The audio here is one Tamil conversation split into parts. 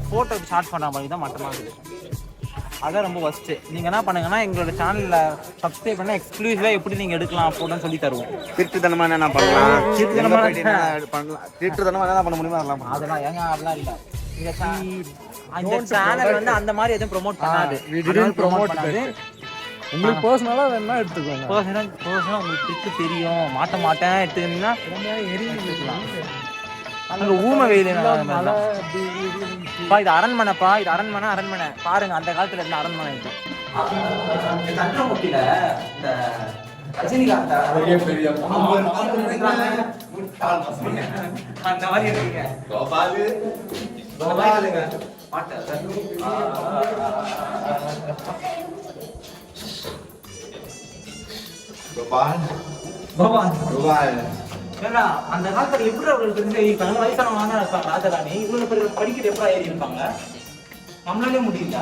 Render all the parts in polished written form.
ஃபோட்டோ ஷார்ட் பண்ணுற மாதிரி தான் மட்டமாக இருக்குது. அதான் ரொம்ப ஃபஸ்ட்டு. நீங்கள் என்ன பண்ணுங்கன்னா எங்களோட சேனலில் சப்ஸ்கிரைப் பண்ணால் எக்ஸ்க்ளூசிவாக எப்படி நீங்கள் எடுக்கலாம் ஃபோட்டோன்னு சொல்லி தருவோம். திருட்டுத்தனமாக என்ன பண்ணலாம், திருட்டுத்தனமாக என்ன பண்ண முடியுமோ அதெல்லாம் அதெல்லாம் ஏங்க அதெல்லாம் இல்லை. இந்த சேனல் வந்து அந்த மாதிரி எதுவும் ப்ரொமோட் பண்ணாது. ப்ரொமோட் பண்ணாது. உங்களுக்கு பர்சனலாக வேணா எடுத்துக்கோங்க. பர்சனலாக உங்களுக்கு ட்ரிக்கு தெரியும், மாட்டேன் எடுத்துக்கிட்டீங்கன்னா எடுத்துக்கலாம். அங்கே ஊமை வெயில் இது அரண்மனைப்பா, இது அரண்மனை பாருங்க. அந்த காலத்துல இருந்த அரண்மனை இது. சந்திரமுகில இந்த ரஜினிகாந்த் அந்த மாதிரி இருக்கீங்க. அந்த காலத்துல எப்படி அவங்களுக்கு தெரிஞ்சு வயசானவங்க இருப்பாங்க ராஜராணி, இவ்வளவு பேர் படிக்கிட்டு எப்படா ஏறி இருப்பாங்க? நம்மளாலே முடியல.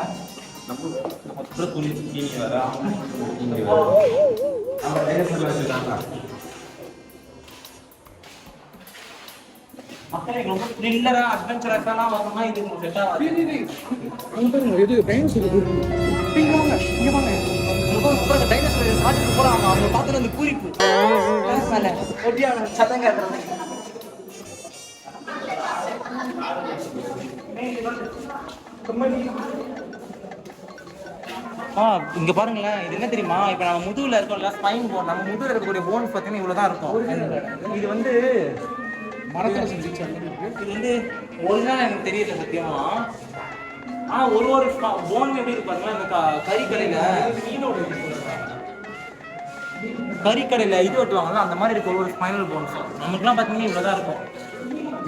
மக்கள் ரொம்ப த்ரில்லரா அட்வென்ச்சரஸாலாம் வரணும்னா இது உங்களுக்கு செட் ஆகாது. டைனோசர் சாப்பிட்டு போறாங்க. அவங்க பார்த்துட்டு வந்து பூரிப்பு சத்தம் கேட்கறது. இங்க பாருங்களேன், இது என்ன தெரியுமா? இப்ப நம்ம முதுகுல இருக்கோம்ல, ஸ்பைன் போன், நம்ம முதுகுல இருக்கக்கூடிய போன்ஸ் பார்த்தீங்கன்னா இவ்வளவுதான் இருக்கும். இது வந்து மரத்துல செஞ்சுச்சு. இது வந்து ஒரிஜினல் எனக்கு தெரியல சத்தியமா. ஆனா ஒரு போன் எப்படி இருப்பாருங்களா, இந்த கறிக்கடையில இது வெட்டுவாங்கல்ல, அந்த மாதிரி இருக்க ஒரு ஸ்பைனல் போன்ஸ் நமக்குலாம் பார்த்தீங்கன்னா இவ்வளவுதான் இருக்கும்.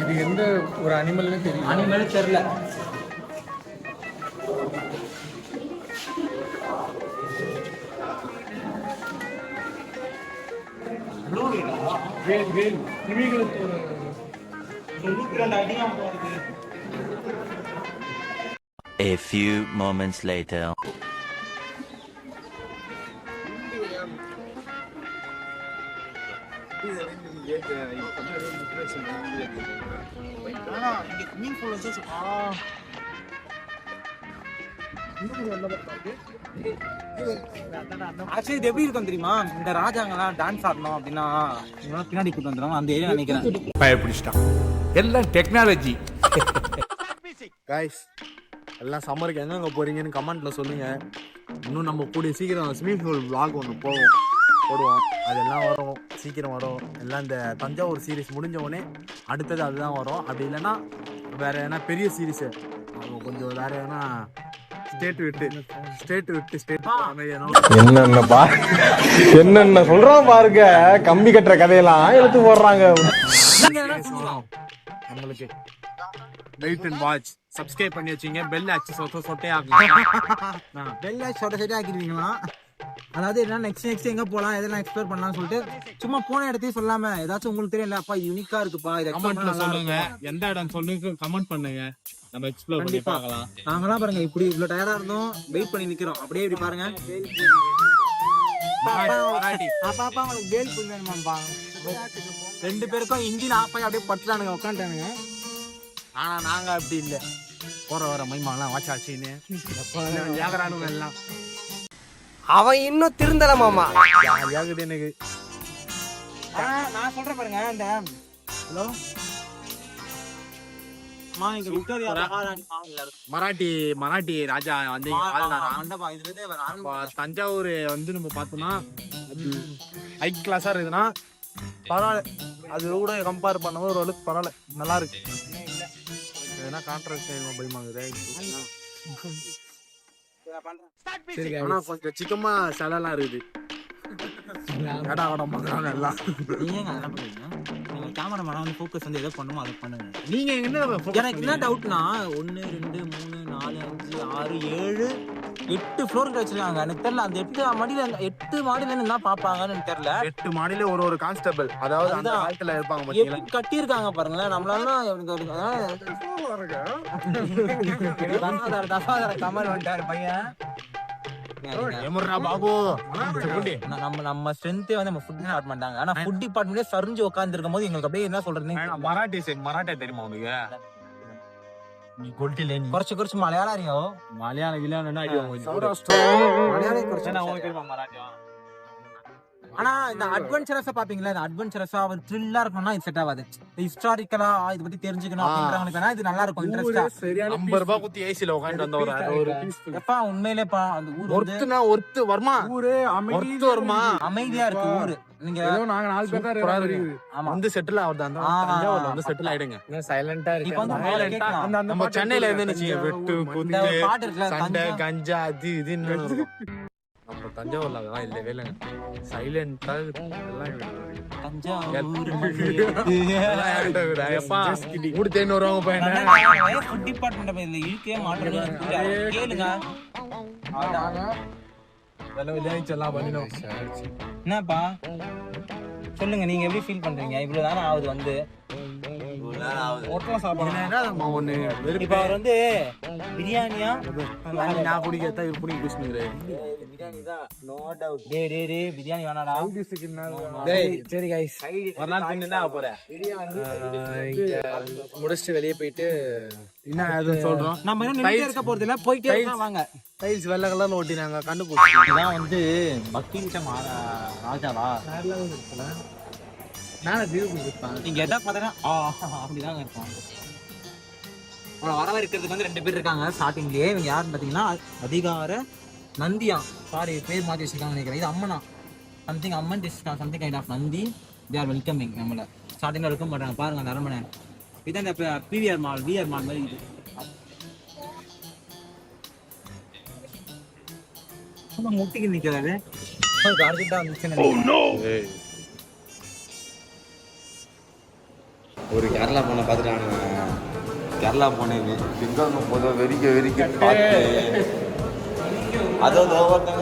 இது எந்த ஒரு அனிமல்னு தெரியும். அனிமலே தெரியல. A few moments later. Actually இது எப்படி இருக்கும் தெரியுமா? இந்த ராஜாங்கெல்லாம் டான்ஸ் ஆடணும் அப்படின்னா பின்னாடி கூட்டு வந்துடுவாங்க. அந்த ஏரியா நினைக்கிறேன் பயப்பிடிச்சிட்டான். எல்லாம் டெக்னாலஜி. கைஸ், எல்லாம் சம்மருக்கு எங்கெங்க போறீங்கன்னு கமெண்ட்ல சொல்லுங்க. இன்னும் நம்ம கூடிய சீக்கிரம் ஸ்விம்மிங் பூல் vlog ஒன்று போடுவோம். அதெல்லாம் வரும், சீக்கிரம் வரும். எல்லாம் இந்த தஞ்சாவூர் சீரீஸ் முடிஞ்ச உடனே அடுத்தது அதுதான் வரும். அப்படி இல்லைன்னா வேற எதனா பெரிய சீரீஸு கொஞ்சம் வேற எதனா ஸ்டேட் விட்டு என்னென்ன சொல்றான் பாருங்க. கம்பி கட்டுற கதையெல்லாம் எடுத்து போடுறாங்க. நம்மளுக்கு வெயிட் அண்ட் வாட்ச் சப்ஸ்கிரைப் பண்ணி வச்சீங்க. பெல் ஆச்சு சொட்டே ஆகும். பெல் சொட்டை ஆக்கிடுவீங்களா? அதாவது என்ன நெக்ஸ்ட் எங்க போலாம், எதெல்லாம் எக்ஸ்ப்ளோர் பண்ணலாம்னு சொல்லிட்டு சும்மா போன இடத்தையும் சொல்லாம ஏதாச்சும் உங்களுக்கு தெரியல, அப்பா இது யூனிக்கா இருக்குப்பா, இதை கமெண்ட்ல சொல்லுங்க. எந்த இடம் சொல்லுங்க, கமெண்ட் பண்ணுங்க. நம்ம எக்ஸ்ப்ளோர் பண்ணி பார்க்கலாம். நாங்கலாம் பாருங்க இப்படி இவ்வளவு டயர்டா இருந்தோம், வெயிட் பண்ணி நிக்கிறோம். அப்படியே இப்படி பாருங்க. பாப்பா உங்களுக்கு வேல் புல் வேணுமாப்பா? 2 பேருக்கும் இன்ஜின் ஆஃப் ஆகி அப்படியே பட்டுறானுங்க, உட்காந்துட்டானுங்க. ஆனா நாங்க அப்படி இல்லை. போற வர மைமாலாம் வாச்சாச்சின்னு ஏகரானுங்க எல்லாம். அவன் இன்னும் திருந்தல மாமா. ஆகுது எனக்கு. நான் சொல்றேன் பாருங்க. இந்த ஹலோ மராட்டி ராஜா வந்து தஞ்சாவூர் வந்து நம்ம பார்த்தோம்னா ஹை கிளாஸா இருக்குதுன்னா பரவாயில்ல. அது கூட கம்பேர் பண்ணும்போது ஓரளவுக்கு பரவாயில்ல, நல்லா இருக்கு. எதனா கான்ட்ராக்ட் பயமாகுது. ஆனா கொஞ்சம் சிக்கமா செலலாம் இருக்குது. எல்லாம் கேமராமேன் வந்து ஃபோக்கஸ் வந்து எதை பண்ணுமோ அதை பண்ணுங்க. நீங்க எனக்கு என்ன டவுட்னா 1 2 3 4 5 6 7 8 ஃப்ளோருக்கு வச்சிருக்காங்க. எனக்கு தெரியல அந்த 8 மாடியில என்ன பாப்பாங்கன்னு எனக்கு தெரியல. 8 மாடியில ஒரு கான்ஸ்டபிள், அதாவது அந்த காலத்துல இருப்பாங்க பாத்தீங்களா, கட்டி இருக்காங்க பாருங்களேன். நம்மளால கமல் வந்துட்டாரு பையன். பாபு நம்ம ஸ்ட்ரென்த்தே வந்து நம்ம ஃபுட் டிபார்ட்மெண்ட். ஆனா ஃபுட் டிபார்ட்மெண்ட்ல சரிஞ்சு உட்கார்ந்து இருக்கும் போது எங்களுக்கு அப்படியே என்ன சொல்றது, மராட்டி தெரியுமா உனக்கு? நீ கொல்ட்டில நீ കുറച്ച് മലയാളം അറിയോ? மலையாள கிளியானா ஐயோ മലയാളം കുറച്ച് நான் உங்களுக்கு தெரியுமா மராட்டியா ஆனா இந்த அட்வென்ச்சரஸா பாப்பீங்களா, இந்த அட்வென்ச்சரஸா ஒரு த்ரில்லா இருக்கணும்னா இது செட் ஆகாது. ஹிஸ்டாரிக்கலா இத பத்தி தெரிஞ்சுக்கணும் அப்படின்றவங்களுக்கு வேணா இது நல்லா இருக்கும், இன்ட்ரெஸ்டா. 50 ரூபாய் குத்தி ஏசில உட்கார்ந்து வந்த ஒரு எப்பா உண்மையிலேப்பா அந்த ஊர் ஒருத்தனா ஒருத்து வருமா ஊரே ஒருத்து வருமா அமைதியா இருக்கு ஊரு. நீங்க ஏதோ நாங்க 4 பேர் தான் இருக்கோம். ஆமா வந்து செட்டில் ஆகுது அந்த தஞ்சாவூர்ல வந்து செட்டில் ஆயிடுங்க. சைலண்டா இப்ப வந்து மேல கேட்கலாம். நம்ம சென்னையில இருந்து நிச்சயம் வெட்டு இந்த குத்து ஒரு பாட்டு இருக்குல்ல, சண்டை கஞ்சா அது இதுன்னு நம்ம தஞ்சாவூர்ல அதெல்லாம் இல்லவே இல்லைங்க. சைலண்டா தஞ்சாவூர் மூடு தேன்னு வருவாங்க பையன். ஃபுட் டிபார்ட்மெண்ட் இதுல இழுக்கவே மாட்டேன். கேளுங்க என்னப்பா சொல்லுங்க, நீங்க எப்படி ஃபீல் பண்றீங்க? இவ்வளவு தானே ஆகுது வந்து இப்ப அவர் வந்து பிரியாணியா நான் குடிக்கிறதா இவர் புடிங்க குடிச்சுங்கிறாரு. பிரியாணி வேணாடா. சரி கைஸ், ஒரு நாள் தின்னு போறேன் முடிச்சுட்டு வெளியே போயிட்டு என்ன அது சொல்றோம். நம்ம இன்னும் நின்னுட்டே இருக்க போறது இல்ல, போயிட்டே இருக்கலாம் வாங்க. டைல்ஸ் வெள்ளை கலர்ல ஓட்டினாங்க கண்டுபிடிச்சி. இதான் வந்து பக்தி ராஜாவா நீங்க எதா பாத்தீங்கன்னா அப்படிதாங்க இருக்கும். வரவேற்கிறதுக்கு வந்து 2 பேர் இருக்காங்க ஸ்டார்டிங்லயே. இவங்க யாருன்னு பாத்தீங்கன்னா அதிகார நந்தியா, சாரி பேர் மாத்தி வச்சிருக்காங்க நினைக்கிறேன். இது அம்மனா something, Amman something kind of Nandi. They are welcoming நம்மள ஸ்டார்டிங்ல வெல்கம் பண்றாங்க. பாருங்க அந்த அரண்மனை இதான் இந்த பிவிஆர் மால், விஆர் மால் மாதிரி இது. முட்டிக்கு நிக்கிறாரு அர்ஜென்ட்டா வந்துச்சுன்னு. ஒரு கேரளா போன பார்த்துட்டானுங்க. கேரளா போனேன் எங்க போதும் வெறிக்க பார்த்து அதாவது ஒவ்வொருத்தங்க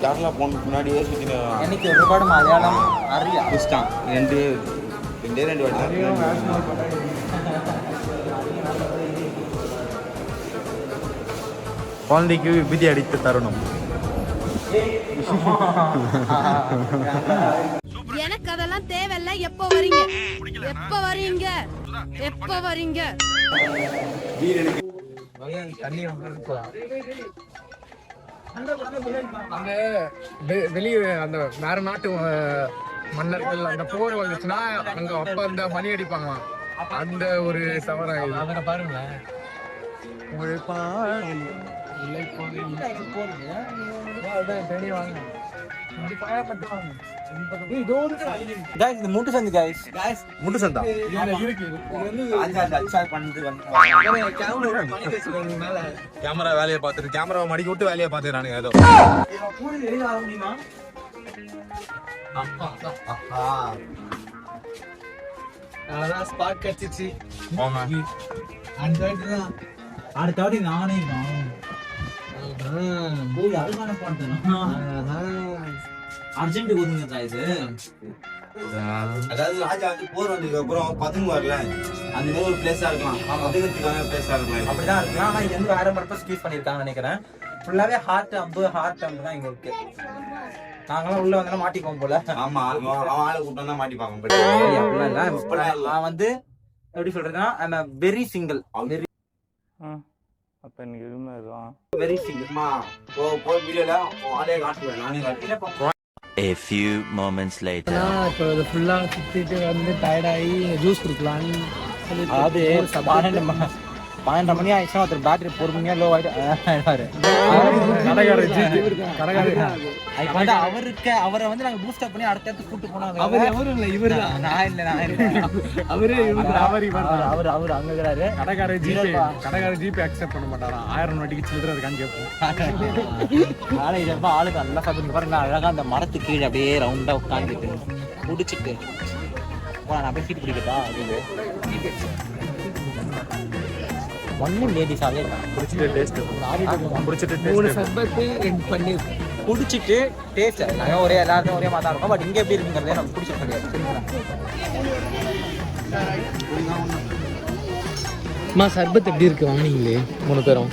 கேரளா போனதுக்கு முன்னாடியே சுற்றின எனக்கு ഒരുപാട് മലയാളം അറിയാം. இஷ்டம் ரெண்டு வாட்டி குழந்தைக்கு விதி அடித்த தருணம். எனக்கு அதெல்லாம் தேவையில்ல. எப்ப வரீங்க? எப்ப வரீங்க? எப்ப வரீங்க? அந்த வெளியே அந்த வேற நாட்டு மன்னர்கள் அந்த போர் வந்துச்சுன்னா அங்க அப்ப அந்த மணி அடிப்பாங்க. அந்த ஒரு சவரம் அதை பாருங்களேன். இது மூட்டு சந்து guys. முட்டு சந்தா கேமரா வேலையை பார்த்துட்டு கேமராவை மடிக்க விட்டு வேலையை பார்த்துறானுங்க. ஏதோ ஸ்பாட் கட்டிச்சு. அடுத்த வாட்டி நானே அர்ஜென்ட் கொடுங்க இது. அதாவது ராஜா வந்து போர் வந்ததுக்கு அப்புறம் பதுங்கு வரல அந்த மாதிரி ஒரு பிளேஸா இருக்கலாம், பதுங்கிறதுக்கான பிளேஸா இருக்கலாம். அப்படிதான் இருக்கலாம். ஆனா இது வந்து வேற பர்பஸ் யூஸ் பண்ணிருக்காங்கன்னு நினைக்கிறேன். ஃபுல்லாவே ஹார்ட் அம்பு தான் இங்க இருக்கு. நாங்களாம் உள்ள வந்தா மாட்டிக்குவோம் போல. ஆமா, அவன் ஆளை கூட்டம் தான் மாட்டிப்பாங்க. அப்படிலாம் இல்ல. நான் வந்து எப்படி சொல்றதுன்னா ஐ அம் வெரி சிங்கிள். அப்ப எனக்கு எதுவுமே இதுதான் வெரி சிங்கிள். போ வீடியோல ஆளே காட்டுவேன், நானே காட்டுவேன். A few moments later. இப்போ ஃபுல்லா சுத்திட்டு வந்து டயர்டாகி ஜூஸ் குடிக்கலான்னு அதாவது 12 மணி ஆயிடுச்சுன்னா ஒருத்தர் பேட்டரி பொறுமையா லோ ஆயிடுவாரு. இப்போ வந்து அவரை வந்து நாங்க பூஸ்ட் அப் பண்ணி அடுத்த இடத்துக்கு கூட்டு போனோம். அவர் எவரும் இல்லை, இவர் நான் இல்ல அவரே அவர் அங்க இருக்கிறாரு. கடைக்காரர் ஜிபே அக்செப்ட் பண்ண மாட்டாரா? 1000 வாட்டிக்கு சில்லறை இருக்கான்னு கேட்போம். நாளைக்கு ரொம்ப ஆளுக்கு நல்லா சாப்பிட்டு பாருங்க. அழகா அந்த மரத்துக்கு கீழே அப்படியே ரவுண்டா உட்காந்துட்டு குடிச்சிட்டு நான் அப்படியே சீட்டு பிடிக்கட்டா அப்படின்னு ஒன்னும் லேடிஸாவே குடிச்சிட்டு டேஸ்ட் சர்பத்து பண்ணி குடிச்சிட்டு டேஸ்ட் நாங்கள் ஒரே எல்லாருக்கும் ஒரே மாதிரி தான் இருக்கும். பட் இங்கே எப்படி இருக்குங்கிறதே நம்ம குடிச்சிட்டு கிடையாது. அம்மா சர்பத் எப்படி இருக்கு வாங்கினீங்களே 3 பேரும்?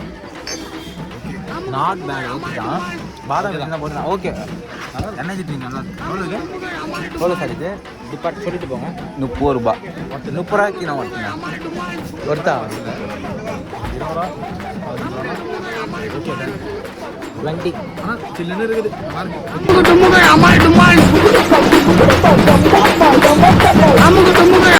Not bad. ஓகே தான். பாதாம் என்ன போடுறேன். ஓகே எனர்ஜி ட்ரிங்க் நல்லா இருக்கு. எவ்வளோ சார் இது? டிபார்ட் சொல்லிட்டு போங்க. 30 ரூபாய். 30 ரூபாய்க்கு நான் ஒருத்தா ஓகே டன். வண்டி ஆனால் சில்லுன்னு இருக்குது நல்லா இருக்கு.